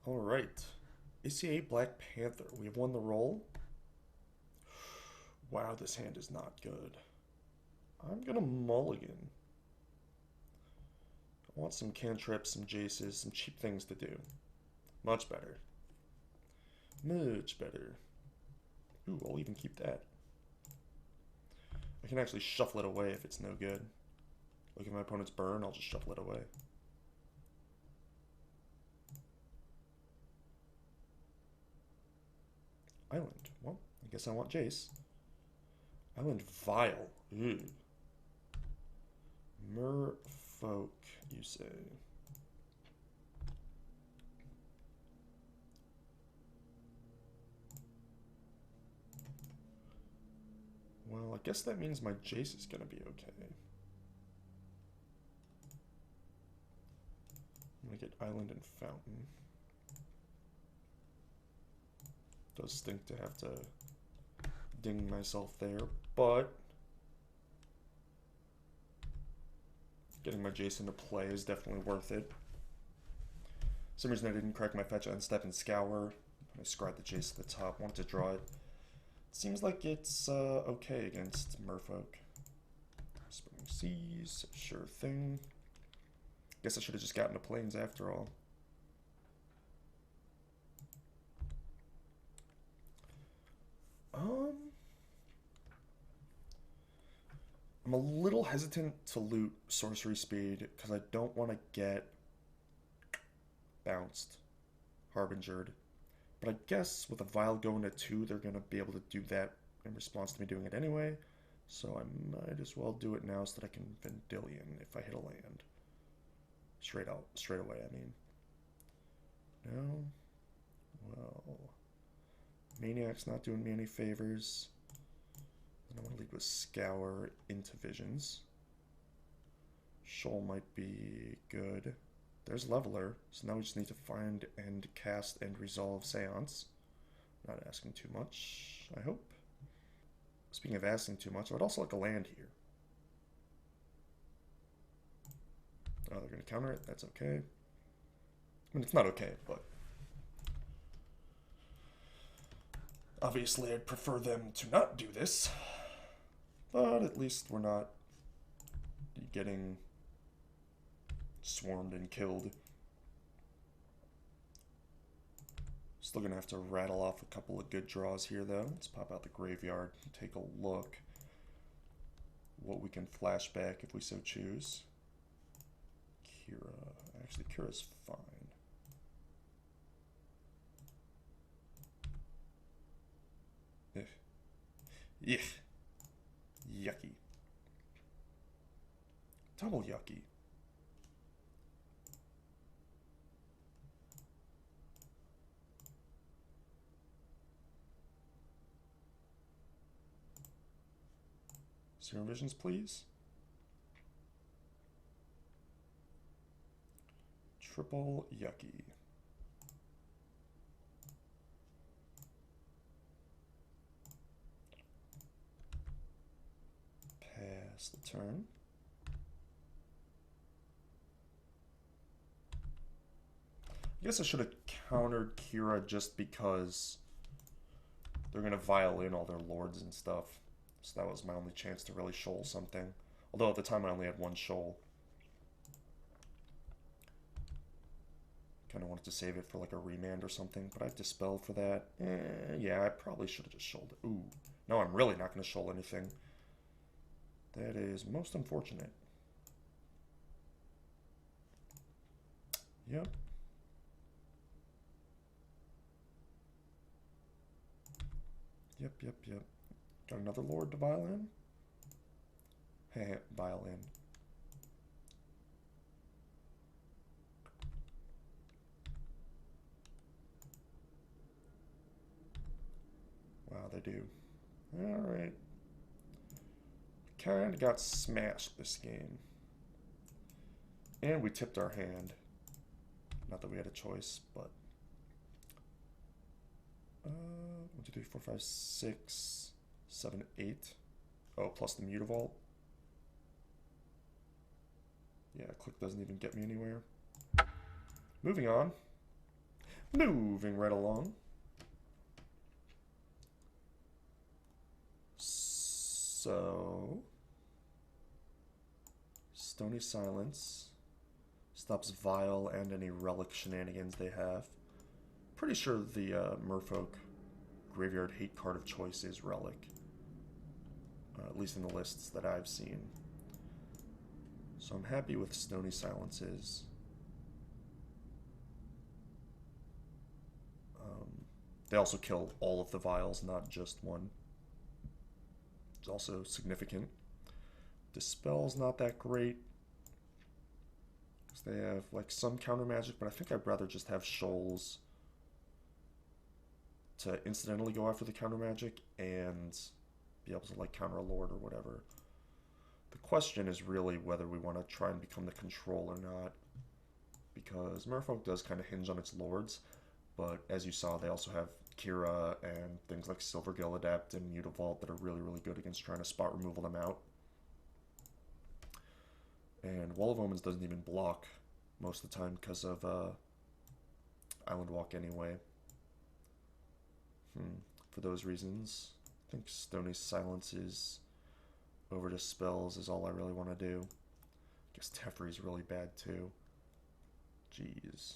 Alright. ACA Black Panther. We have won the roll. Wow, this hand is not good. I'm gonna mulligan. I want some cantrips, some jaces, some cheap things to do. Much better. Much better. Ooh, I'll even keep that. I can actually shuffle it away if it's no good. Look at my opponent's burn, I'll just shuffle it away. Island. Well, I guess I want Jace. Island Vile. Ooh. Merfolk, you say. Well, I guess that means my Jace is gonna be okay. I'm gonna get Island and Fountain. Does stink to have to ding myself there, but getting my Jace into play is definitely worth it. For some reason I didn't correct my fetch on step and scour. I scryed the Jace at the top, wanted to draw it. Seems like it's okay against Merfolk. Spinning Seas, sure thing. Guess I should have just gotten the planes after all. I'm a little hesitant to loot sorcery speed because I don't want to get bounced, harbingered. But I guess with a vial going to 2, they're going to be able to do that in response to me doing it anyway. So I might as well do it now so that I can Vendilion if I hit a land. Straight away, I mean. No? Well, Maniac's not doing me any favors. Then I want to lead with Scour into Visions. Shoal might be good. There's Leveler, so now we just need to find and cast and resolve Seance. Not asking too much, I hope. Speaking of asking too much, I would also like a land here. Oh, they're going to counter it. That's okay. I mean, it's not okay, but obviously I'd prefer them to not do this. But at least we're not getting swarmed and killed. Still gonna have to rattle off a couple of good draws here though. Let's pop out the graveyard and take a look what we can flashback if we so choose. Kira. Actually, Kira's fine. Ugh. Yuck. Yucky. Double yucky. Zero visions, please. Triple yucky. Pass the turn. I guess I should have countered Kira just because they're going to vial in all their lords and stuff. So that was my only chance to really shoal something. Although at the time I only had one shoal. Kind of wanted to save it for like a remand or something, but I have Dispel for that. Yeah, I probably should have just shoaled it. Ooh, no, I'm really not going to shoal anything. That is most unfortunate. Yep. Yep. Got another lord to vial in? Heh, vial in. Wow, they do. Alright. Kinda got smashed this game. And we tipped our hand. Not that we had a choice, but... 1, 2, 3, 4, 5, 6, 7, 8. Oh, plus the Mutavault. Yeah, click doesn't even get me anywhere. Moving on. Moving right along. So, Stony Silence stops Vile and any relic shenanigans they have. Pretty sure the Merfolk Graveyard Hate card of choice is Relic. At least in the lists that I've seen. So I'm happy with Stony Silences. They also kill all of the Vials, not just one. It's also significant. Dispel's not that great. They have like some counter magic, but I think I'd rather just have Shoals to incidentally go after the counter magic and be able to like counter a Lord or whatever. The question is really whether we want to try and become the control or not, because Merfolk does kind of hinge on its Lords, but as you saw, they also have Kira and things like Silvergill Adept and Mutavault that are really, really good against trying to spot removal them out. And Wall of Omens doesn't even block most of the time because of Island Walk anyway. For those reasons, I think Stony Silences over Dispels is all I really want to do. I guess Teferi's really bad too. Jeez.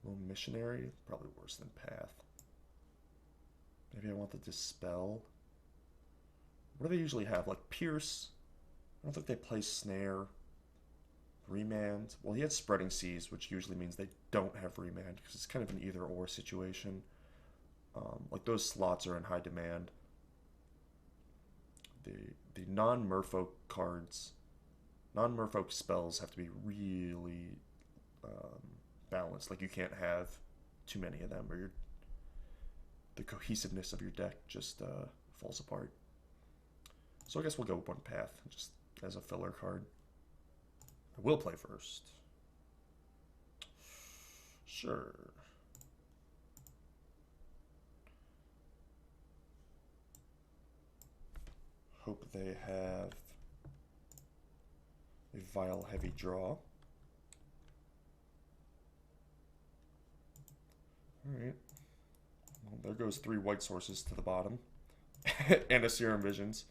Little Missionary, probably worse than Path. Maybe I want the Dispel. What do they usually have? Like Pierce? I don't think they play Snare. Remand. Well, he had Spreading Seas, which usually means they don't have Remand, because it's kind of an either-or situation. Like, those slots are in high demand. The non-Merfolk cards, non-Merfolk spells have to be really balanced. Like, you can't have too many of them, or the cohesiveness of your deck just falls apart. So I guess we'll go with one Path, just as a filler card. I will play first. Sure. Hope they have a Vile Heavy draw. Alright. Well, there goes 3 white sources to the bottom. And a Serum Visions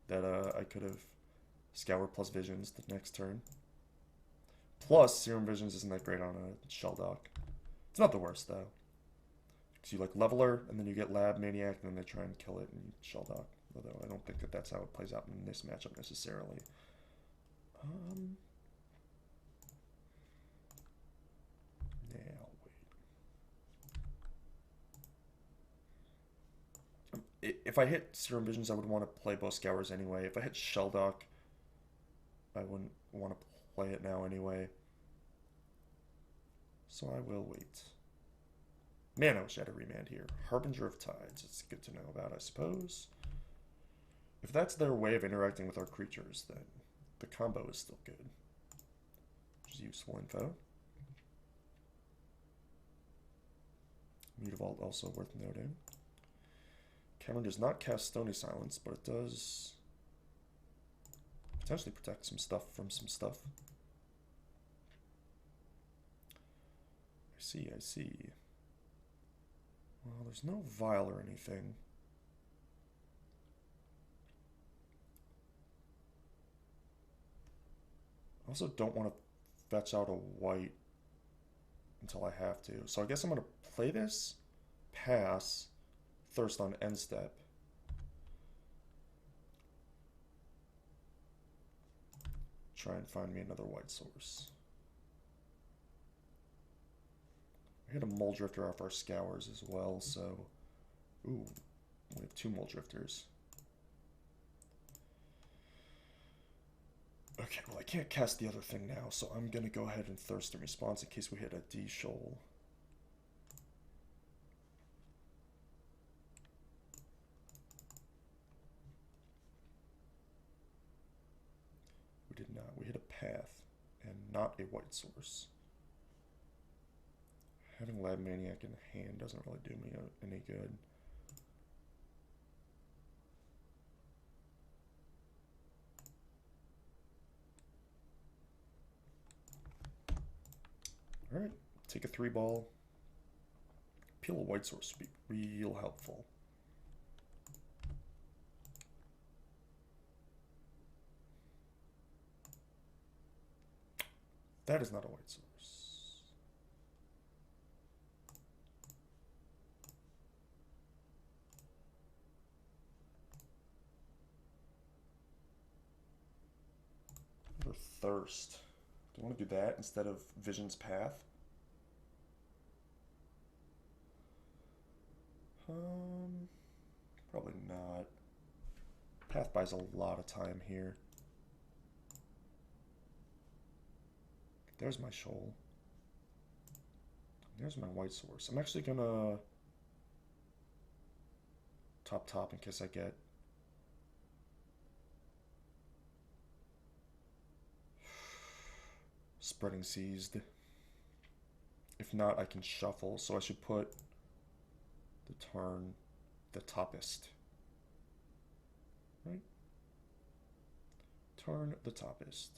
that I could have Scour plus Visions the next turn. Plus, Serum Visions isn't that great on a Shelldock. It's not the worst, though. Because you like Leveler, and then you get Lab Maniac, and then they try and kill it and Shelldock. Although I don't think that that's how it plays out in this matchup necessarily. Yeah, I'll wait. If I hit Serum Visions, I would want to play both Scours anyway. If I hit Shelldock, I wouldn't want to play it now anyway. So I will wait. Man, I wish I had a Remand here. Harbinger of Tides. It's good to know about, I suppose. If that's their way of interacting with our creatures, then the combo is still good. Which is useful info. Mutavault also worth noting. Cameron does not cast Stony Silence, but it does potentially protect some stuff from some stuff. I see. Well, there's no Vile or anything. I also don't want to fetch out a white until I have to. So I guess I'm going to play this, pass, Thirst on end step. Try and find me another white source. I hit a Muldrifter off our Scours as well, so... Ooh, we have 2 Muldrifters. Okay, well I can't cast the other thing now, so I'm gonna go ahead and Thirst in response in case we hit a D-Shoal. We did not. We hit a Path, and not a white source. Having Lab Maniac in hand doesn't really do me any good. Alright, take a 3-ball. Peel a white source would be real helpful. That is not a white source. Thirst. Do I want to do that instead of Vision's Path? Probably not. Path buys a lot of time here. There's my shoal. There's my white source. I'm actually gonna top in case I get Spreading Seized. If not, I can shuffle, so I should put the turn the toppest. Right? Turn the toppest.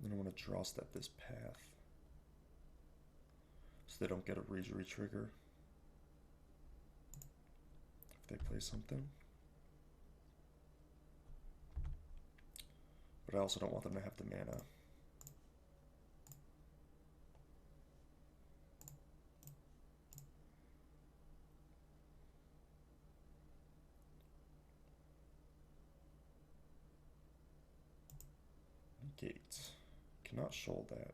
Then I want to draw step this path so they don't get a Rejury trigger if they play something. But I also don't want them to have the mana. Negate. Cannot shoal that.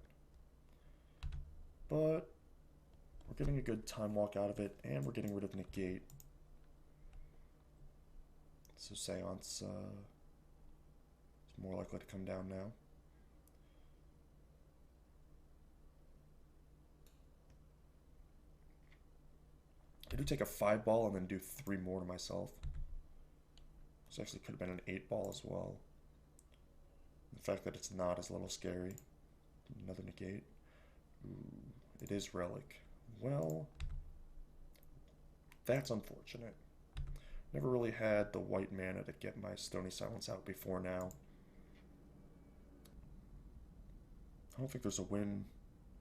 But we're getting a good time walk out of it, and we're getting rid of negate. So Seance is more likely to come down now. I do take a 5-ball and then do 3 more to myself. This actually could have been an 8-ball as well. The fact that it's not is a little scary. Another negate. Ooh, it is Relic. Well, that's unfortunate. Never really had the white mana to get my Stony Silence out before now. I don't think there's a win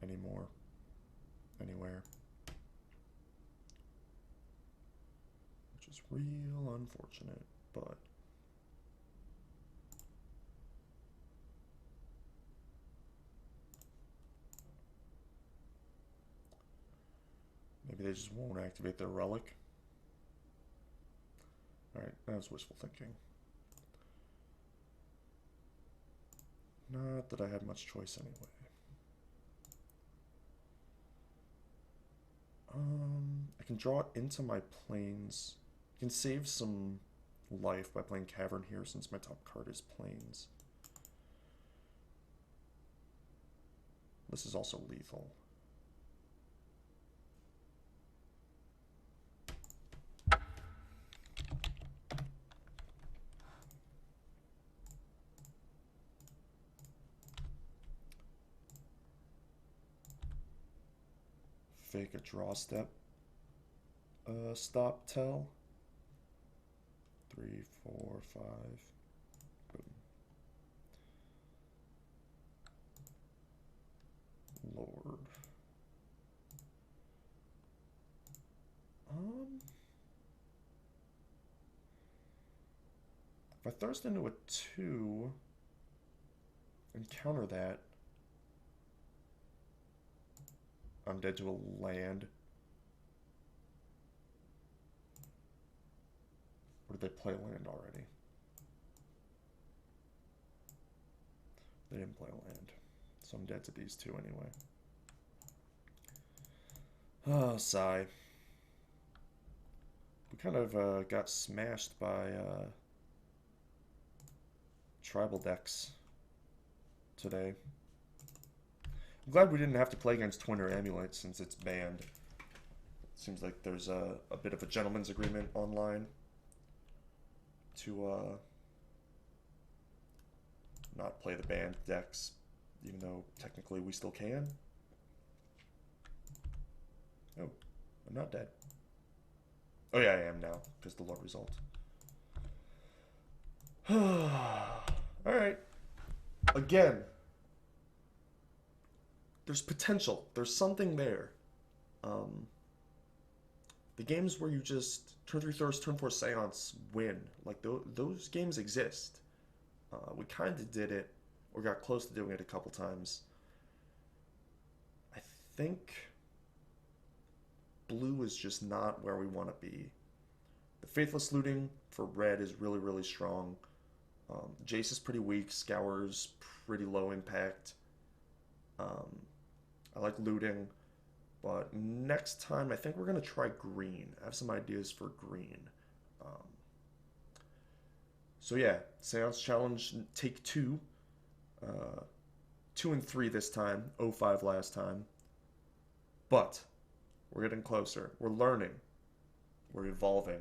anymore. Anywhere. Which is real unfortunate, but... maybe they just won't activate their Relic. Alright, that was wishful thinking. Not that I had much choice anyway. I can draw it into my plains. I can save some life by playing Cavern here since my top card is plains. This is also lethal. Fake a draw step. Stop tell. 3, 4, 5. Boom. Lord. If I thirst into a 2 and counter that, I'm dead to a land. Or did they play land already? They didn't play land. So I'm dead to these 2 anyway. Oh, sigh. We kind of got smashed by tribal decks today. I'm glad we didn't have to play against Twin or Amulet since it's banned. Seems like there's a bit of a gentleman's agreement online to not play the banned decks, even though technically we still can. Oh, I'm not dead. Oh yeah, I am now, because the Lord result. Alright. Again, there's potential. There's something there. Um, the games where you just turn 3 Thirst, turn 4 Seance win. Like, those games exist. We kind of did it, or got close to doing it a couple times. I think blue is just not where we want to be. The Faithless Looting for red is really, really strong. Jace is pretty weak. Scour's pretty low impact. Um, I like looting, but next time I think we're going to try green. I have some ideas for green. Um, so yeah, Seance Challenge take two. Uh, 2 and 3 this time, 0-5 last time. But we're getting closer. We're learning. We're evolving.